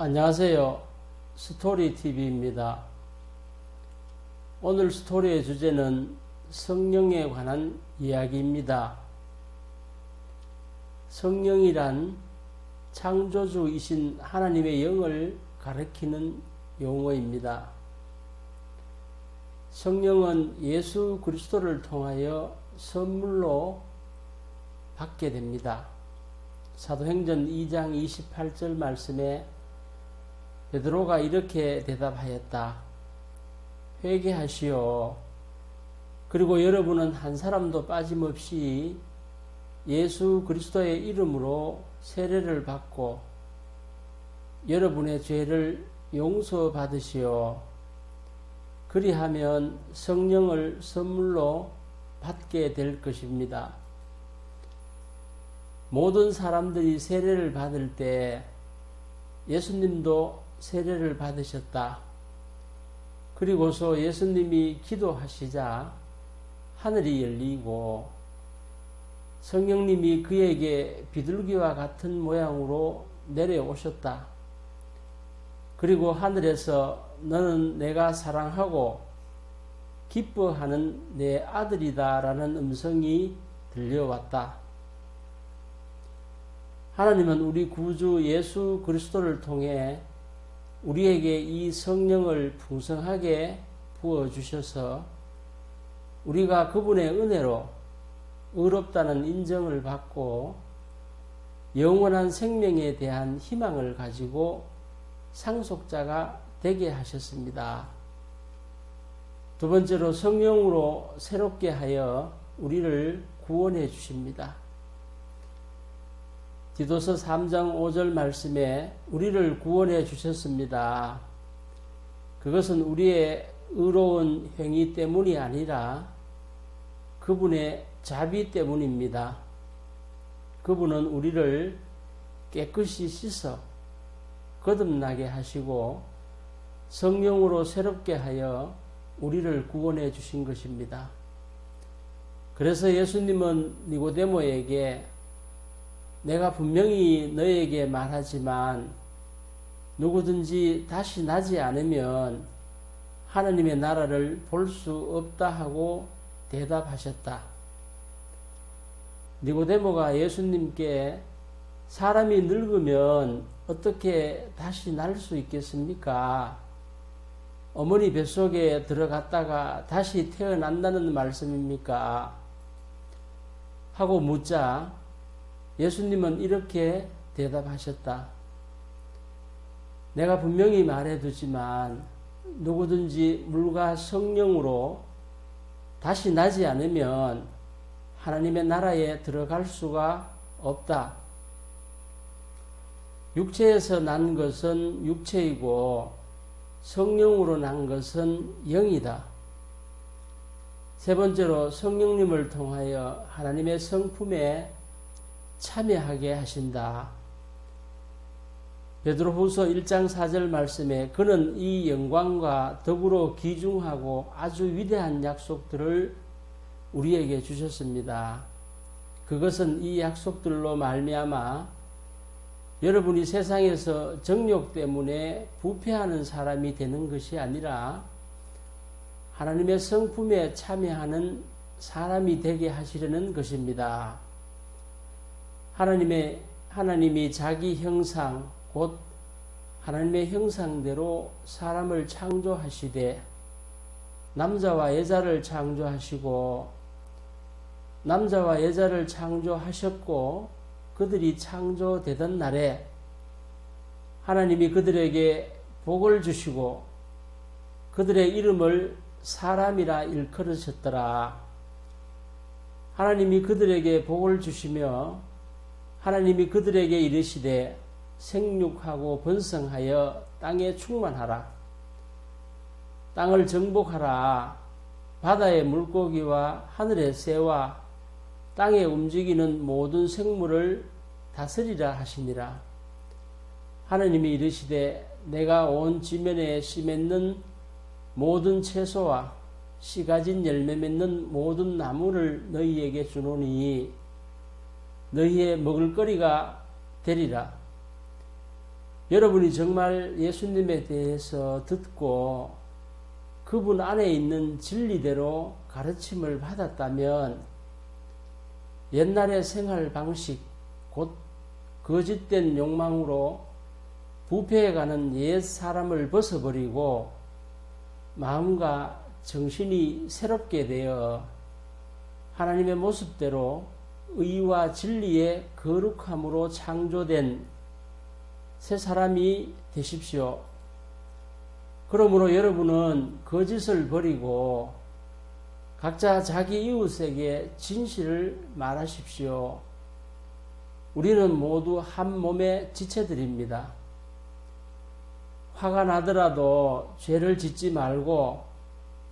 안녕하세요. 스토리TV입니다. 오늘 스토리의 주제는 성령에 관한 이야기입니다. 성령이란 창조주이신 하나님의 영을 가리키는 용어입니다. 성령은 예수 그리스도를 통하여 선물로 받게 됩니다. 사도행전 2장 28절 말씀에 베드로가 이렇게 대답하였다. 회개하시오. 그리고 여러분은 한 사람도 빠짐없이 예수 그리스도의 이름으로 세례를 받고 여러분의 죄를 용서받으시오. 그리하면 성령을 선물로 받게 될 것입니다. 모든 사람들이 세례를 받을 때 예수님도 세례를 받으셨다. 그리고서 예수님이 기도하시자 하늘이 열리고 성령님이 그에게 비둘기와 같은 모양으로 내려오셨다. 그리고 하늘에서 너는 내가 사랑하고 기뻐하는 내 아들이다 라는 음성이 들려왔다. 하나님은 우리 구주 예수 그리스도를 통해 우리에게 이 성령을 풍성하게 부어주셔서 우리가 그분의 은혜로 의롭다는 인정을 받고 영원한 생명에 대한 희망을 가지고 상속자가 되게 하셨습니다. 두 번째로 성령으로 새롭게 하여 우리를 구원해 주십니다. 디도서 3장 5절 말씀에 우리를 구원해 주셨습니다. 그것은 우리의 의로운 행위 때문이 아니라 그분의 자비 때문입니다. 그분은 우리를 깨끗이 씻어 거듭나게 하시고 성령으로 새롭게 하여 우리를 구원해 주신 것입니다. 그래서 예수님은 니고데모에게 내가 분명히 너에게 말하지만 누구든지 다시 나지 않으면 하나님의 나라를 볼 수 없다 하고 대답하셨다. 니고데모가 예수님께 사람이 늙으면 어떻게 다시 날 수 있겠습니까? 어머니 뱃속에 들어갔다가 다시 태어난다는 말씀입니까? 하고 묻자 예수님은 이렇게 대답하셨다. 내가 분명히 말해두지만 누구든지 물과 성령으로 다시 나지 않으면 하나님의 나라에 들어갈 수가 없다. 육체에서 난 것은 육체이고 성령으로 난 것은 영이다. 세 번째로 성령님을 통하여 하나님의 성품에 참여하게 하신다. 베드로후서 1장 4절 말씀에 그는 이 영광과 더불어 귀중하고 아주 위대한 약속들을 우리에게 주셨습니다. 그것은 이 약속들로 말미암아 여러분이 세상에서 정욕 때문에 부패하는 사람이 되는 것이 아니라 하나님의 성품에 참여하는 사람이 되게 하시려는 것입니다. 하나님이 자기 형상, 곧 하나님의 형상대로 사람을 창조하시되 남자와 여자를 창조하시고 남자와 여자를 창조하셨고 그들이 창조되던 날에 하나님이 그들에게 복을 주시고 그들의 이름을 사람이라 일컬으셨더라. 하나님이 그들에게 복을 주시며 하나님이 그들에게 이르시되 생육하고 번성하여 땅에 충만하라. 땅을 정복하라. 바다의 물고기와 하늘의 새와 땅에 움직이는 모든 생물을 다스리라 하시니라. 하나님이 이르시되 내가 온 지면에 씨 맺는 모든 채소와 씨 가진 열매 맺는 모든 나무를 너희에게 주노니 너희의 먹을거리가 되리라. 여러분이 정말 예수님에 대해서 듣고 그분 안에 있는 진리대로 가르침을 받았다면 옛날의 생활 방식, 곧 거짓된 욕망으로 부패해가는 옛 사람을 벗어버리고 마음과 정신이 새롭게 되어 하나님의 모습대로 의와 진리의 거룩함으로 창조된 새 사람이 되십시오. 그러므로 여러분은 거짓을 버리고 각자 자기 이웃에게 진실을 말하십시오. 우리는 모두 한 몸의 지체들입니다. 화가 나더라도 죄를 짓지 말고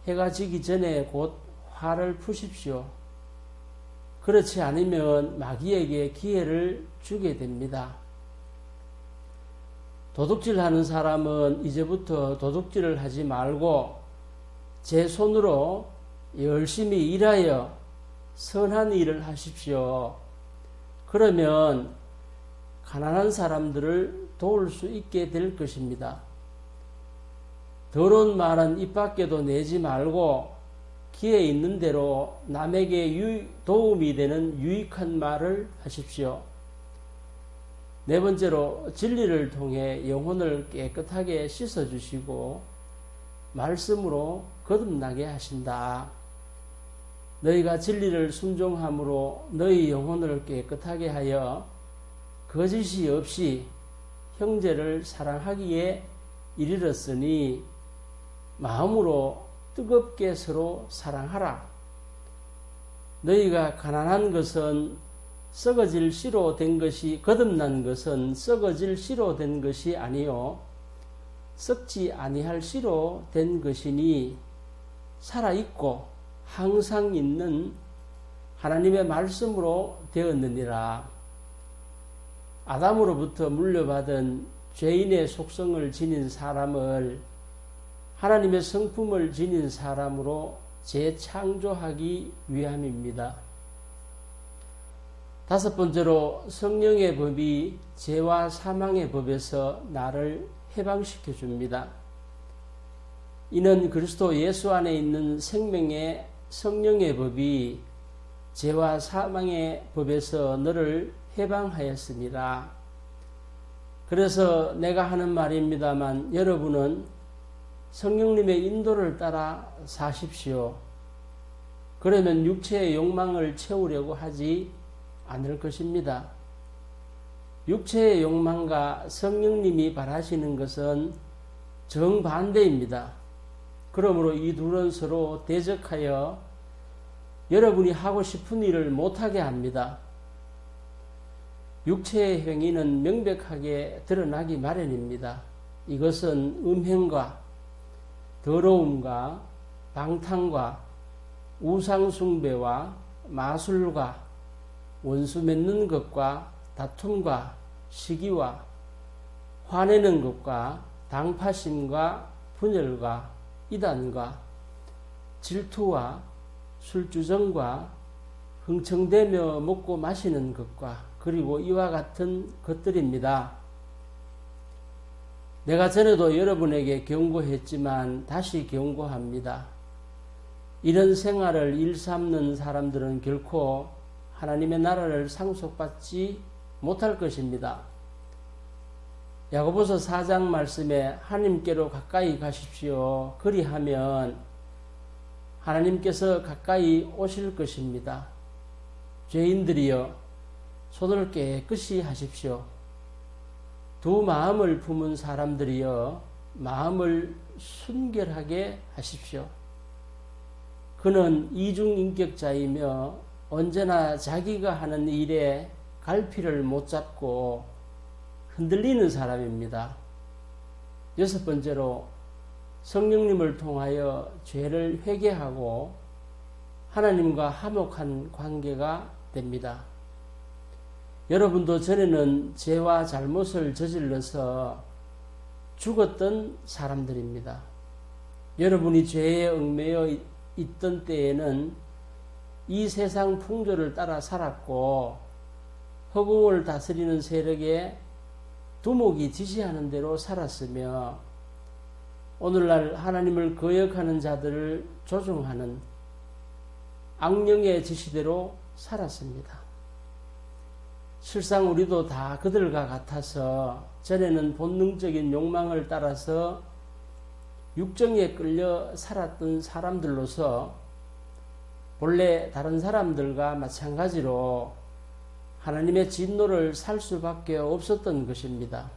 해가 지기 전에 곧 화를 푸십시오. 그렇지 않으면 마귀에게 기회를 주게 됩니다. 도둑질하는 사람은 이제부터 도둑질을 하지 말고 제 손으로 열심히 일하여 선한 일을 하십시오. 그러면 가난한 사람들을 도울 수 있게 될 것입니다. 더러운 말은 입 밖에도 내지 말고 기회 있는 대로 남에게 도움이 되는 유익한 말을 하십시오. 네 번째로 진리를 통해 영혼을 깨끗하게 씻어주시고 말씀으로 거듭나게 하신다. 너희가 진리를 순종함으로 너희 영혼을 깨끗하게 하여 거짓이 없이 형제를 사랑하기에 이르렀으니 마음으로 뜨겁게 서로 사랑하라. 너희가 가난한 것은 썩어질 씨로 된 것이 거듭난 것은 썩어질 씨로 된 것이 아니요 썩지 아니할 씨로 된 것이니 살아있고 항상 있는 하나님의 말씀으로 되었느니라. 아담으로부터 물려받은 죄인의 속성을 지닌 사람을 하나님의 성품을 지닌 사람으로 재창조하기 위함입니다. 다섯 번째로 성령의 법이 죄와 사망의 법에서 나를 해방시켜 줍니다. 이는 그리스도 예수 안에 있는 생명의 성령의 법이 죄와 사망의 법에서 너를 해방하였습니다. 그래서 내가 하는 말입니다만 여러분은 성령님의 인도를 따라 사십시오. 그러면 육체의 욕망을 채우려고 하지 않을 것입니다. 육체의 욕망과 성령님이 바라시는 것은 정반대입니다. 그러므로 이 둘은 서로 대적하여 여러분이 하고 싶은 일을 못하게 합니다. 육체의 행위는 명백하게 드러나기 마련입니다. 이것은 음행과 더러움과 방탕과 우상숭배와 마술과 원수 맺는 것과 다툼과 시기와 화내는 것과 당파심과 분열과 이단과 질투와 술주정과 흥청대며 먹고 마시는 것과 그리고 이와 같은 것들입니다. 내가 전에도 여러분에게 경고했지만 다시 경고합니다. 이런 생활을 일삼는 사람들은 결코 하나님의 나라를 상속받지 못할 것입니다. 야고보서 4장 말씀에 하나님께로 가까이 가십시오. 그리하면 하나님께서 가까이 오실 것입니다. 죄인들이여 손을 깨끗이 하십시오. 두 마음을 품은 사람들이여 마음을 순결하게 하십시오. 그는 이중인격자이며 언제나 자기가 하는 일에 갈피를 못 잡고 흔들리는 사람입니다. 여섯 번째로 성령님을 통하여 죄를 회개하고 하나님과 화목한 관계가 됩니다. 여러분도 전에는 죄와 잘못을 저질러서 죽었던 사람들입니다. 여러분이 죄에 얽매여 있던 때에는 이 세상 풍조를 따라 살았고 허공을 다스리는 세력에 두목이 지시하는 대로 살았으며 오늘날 하나님을 거역하는 자들을 조종하는 악령의 지시대로 살았습니다. 실상 우리도 다 그들과 같아서 전에는 본능적인 욕망을 따라서 육정에 끌려 살았던 사람들로서 본래 다른 사람들과 마찬가지로 하나님의 진노를 살 수밖에 없었던 것입니다.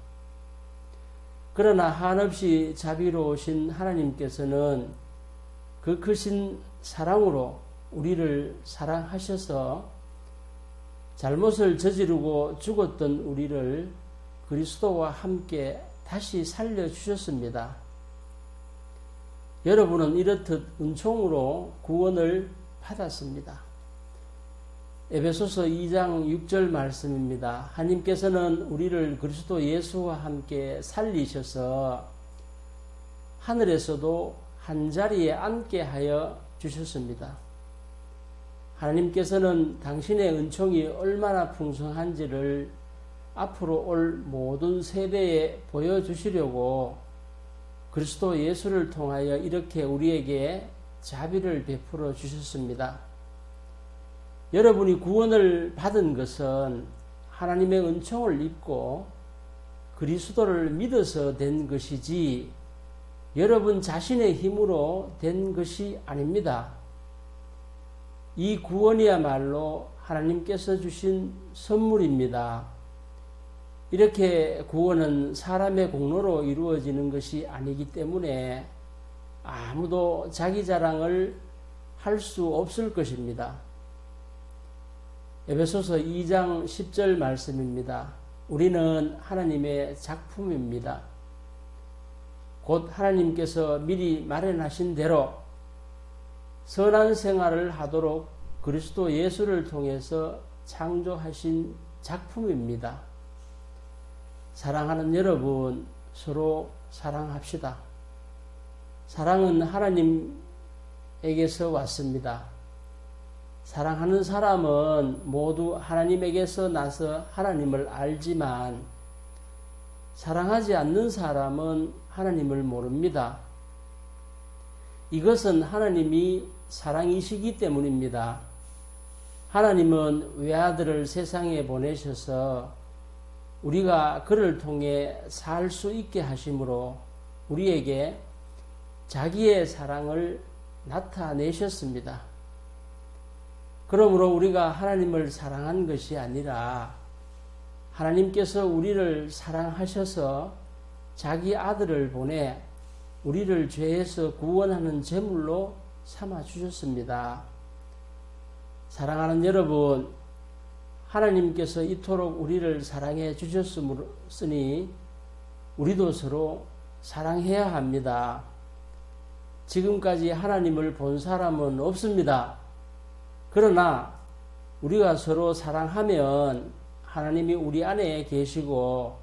그러나 한없이 자비로우신 하나님께서는 그 크신 사랑으로 우리를 사랑하셔서 잘못을 저지르고 죽었던 우리를 그리스도와 함께 다시 살려주셨습니다. 여러분은 이렇듯 은총으로 구원을 받았습니다. 에베소서 2장 6절 말씀입니다. 하나님께서는 우리를 그리스도 예수와 함께 살리셔서 하늘에서도 한자리에 앉게 하여 주셨습니다. 하나님께서는 당신의 은총이 얼마나 풍성한지를 앞으로 올 모든 세대에 보여주시려고 그리스도 예수를 통하여 이렇게 우리에게 자비를 베풀어 주셨습니다. 여러분이 구원을 받은 것은 하나님의 은총을 입고 그리스도를 믿어서 된 것이지 여러분 자신의 힘으로 된 것이 아닙니다. 이 구원이야말로 하나님께서 주신 선물입니다. 이렇게 구원은 사람의 공로로 이루어지는 것이 아니기 때문에 아무도 자기 자랑을 할 수 없을 것입니다. 에베소서 2장 10절 말씀입니다. 우리는 하나님의 작품입니다. 곧 하나님께서 미리 마련하신 대로 선한 생활을 하도록 그리스도 예수를 통해서 창조하신 작품입니다. 사랑하는 여러분, 서로 사랑합시다. 사랑은 하나님에게서 왔습니다. 사랑하는 사람은 모두 하나님에게서 나서 하나님을 알지만 사랑하지 않는 사람은 하나님을 모릅니다. 이것은 하나님이 사랑이시기 때문입니다. 하나님은 외아들을 세상에 보내셔서 우리가 그를 통해 살 수 있게 하심으로 우리에게 자기의 사랑을 나타내셨습니다. 그러므로 우리가 하나님을 사랑한 것이 아니라 하나님께서 우리를 사랑하셔서 자기 아들을 보내 우리를 죄에서 구원하는 제물로 삼아 주셨습니다. 사랑하는 여러분, 하나님께서 이토록 우리를 사랑해 주셨으니 우리도 서로 사랑해야 합니다. 지금까지 하나님을 본 사람은 없습니다. 그러나 우리가 서로 사랑하면 하나님이 우리 안에 계시고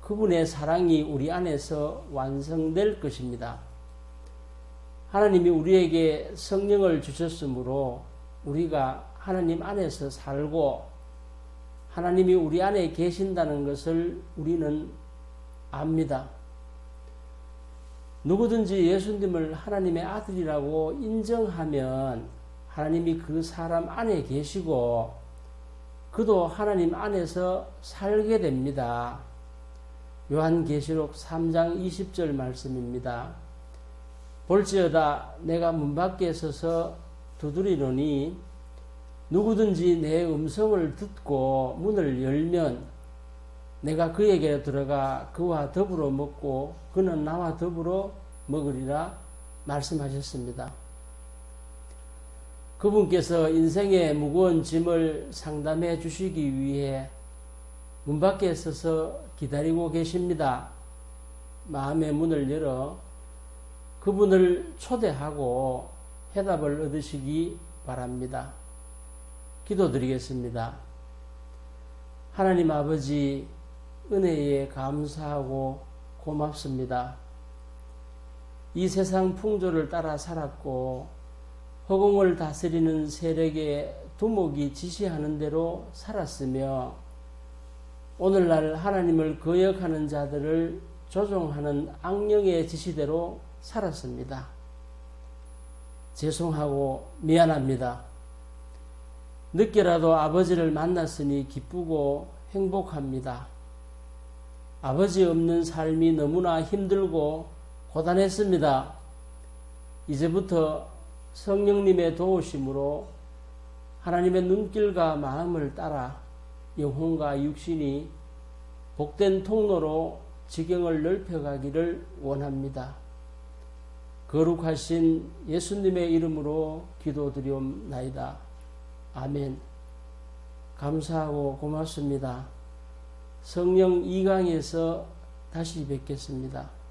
그분의 사랑이 우리 안에서 완성될 것입니다. 하나님이 우리에게 성령을 주셨으므로 우리가 하나님 안에서 살고 하나님이 우리 안에 계신다는 것을 우리는 압니다. 누구든지 예수님을 하나님의 아들이라고 인정하면 하나님이 그 사람 안에 계시고 그도 하나님 안에서 살게 됩니다. 요한계시록 3장 20절 말씀입니다. 볼지어다 내가 문 밖에 서서 두드리노니 누구든지 내 음성을 듣고 문을 열면 내가 그에게 들어가 그와 더불어 먹고 그는 나와 더불어 먹으리라 말씀하셨습니다. 그분께서 인생의 무거운 짐을 상담해 주시기 위해 문 밖에 서서 기다리고 계십니다. 마음의 문을 열어 그분을 초대하고 해답을 얻으시기 바랍니다. 기도드리겠습니다. 하나님 아버지, 은혜에 감사하고 고맙습니다. 이 세상 풍조를 따라 살았고 허공을 다스리는 세력의 두목이 지시하는 대로 살았으며 오늘날 하나님을 거역하는 자들을 조종하는 악령의 지시대로 살았습니다. 죄송하고 미안합니다. 늦게라도 아버지를 만났으니 기쁘고 행복합니다. 아버지 없는 삶이 너무나 힘들고 고단했습니다. 이제부터 성령님의 도우심으로 하나님의 눈길과 마음을 따라 영혼과 육신이 복된 통로로 지경을 넓혀가기를 원합니다. 거룩하신 예수님의 이름으로 기도드리옵나이다. 아멘. 감사하고 고맙습니다. 성령 2강에서 다시 뵙겠습니다.